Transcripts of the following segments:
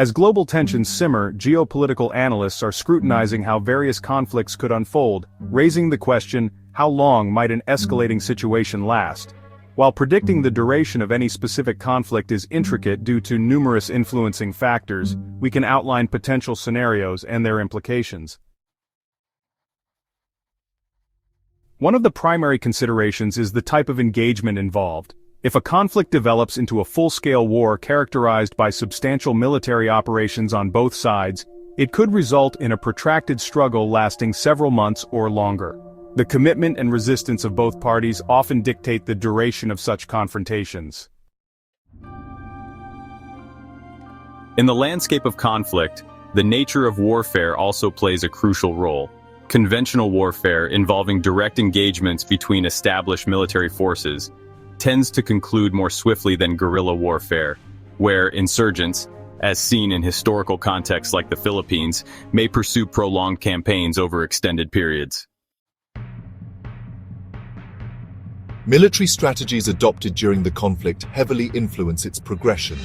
As global tensions simmer, geopolitical analysts are scrutinizing how various conflicts could unfold, raising the question, how long might an escalating situation last? While predicting the duration of any specific conflict is intricate due to numerous influencing factors, we can outline potential scenarios and their implications. One of the primary considerations is the type of engagement involved. If a conflict develops into a full-scale war characterized by substantial military operations on both sides, it could result in a protracted struggle lasting several months or longer. The commitment and resistance of both parties often dictate the duration of such confrontations. In the landscape of conflict, the nature of warfare also plays a crucial role. Conventional warfare, involving direct engagements between established military forces, tends to conclude more swiftly than guerrilla warfare, where insurgents, as seen in historical contexts like the Philippines, may pursue prolonged campaigns over extended periods. Military strategies adopted during the conflict heavily influence its progression.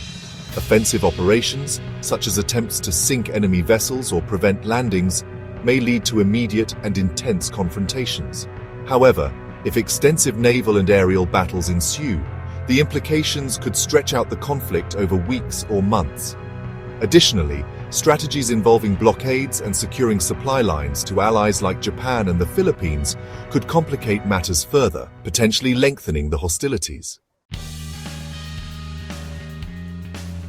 Offensive operations, such as attempts to sink enemy vessels or prevent landings, may lead to immediate and intense confrontations. However, if extensive naval and aerial battles ensue, the implications could stretch out the conflict over weeks or months. Additionally, strategies involving blockades and securing supply lines to allies like Japan and the Philippines could complicate matters further, potentially lengthening the hostilities.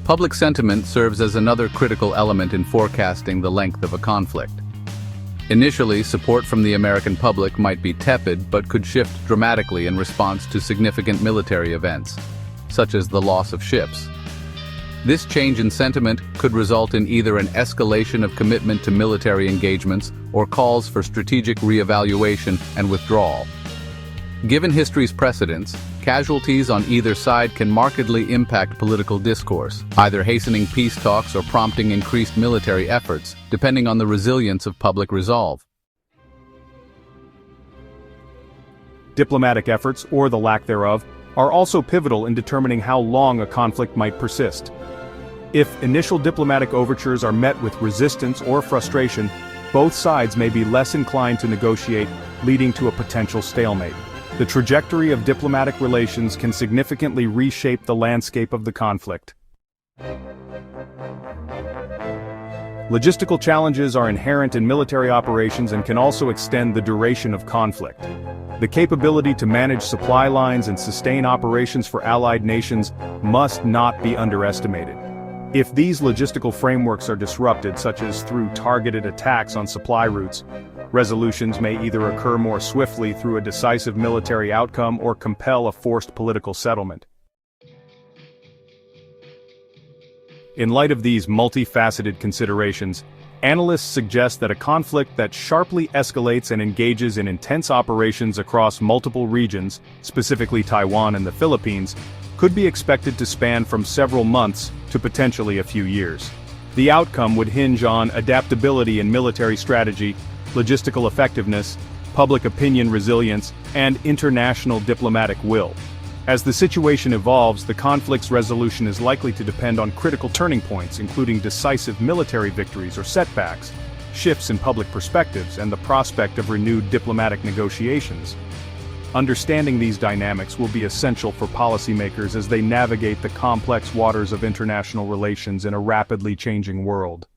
Public sentiment serves as another critical element in forecasting the length of a conflict. Initially, support from the American public might be tepid but could shift dramatically in response to significant military events, such as the loss of ships. This change in sentiment could result in either an escalation of commitment to military engagements or calls for strategic reevaluation and withdrawal. Given history's precedents, casualties on either side can markedly impact political discourse, either hastening peace talks or prompting increased military efforts, depending on the resilience of public resolve. Diplomatic efforts, or the lack thereof, are also pivotal in determining how long a conflict might persist. If initial diplomatic overtures are met with resistance or frustration, both sides may be less inclined to negotiate, leading to a potential stalemate. The trajectory of diplomatic relations can significantly reshape the landscape of the conflict. Logistical challenges are inherent in military operations and can also extend the duration of conflict. The capability to manage supply lines and sustain operations for allied nations must not be underestimated. If these logistical frameworks are disrupted, such as through targeted attacks on supply routes, resolutions may either occur more swiftly through a decisive military outcome or compel a forced political settlement. In light of these multifaceted considerations, analysts suggest that a conflict that sharply escalates and engages in intense operations across multiple regions, specifically Taiwan and the Philippines, could be expected to span from several months to potentially a few years. The outcome would hinge on adaptability in military strategy, logistical effectiveness, public opinion resilience, and international diplomatic will. As the situation evolves, the conflict's resolution is likely to depend on critical turning points, including decisive military victories or setbacks, shifts in public perspectives, and the prospect of renewed diplomatic negotiations. Understanding these dynamics will be essential for policymakers as they navigate the complex waters of international relations in a rapidly changing world.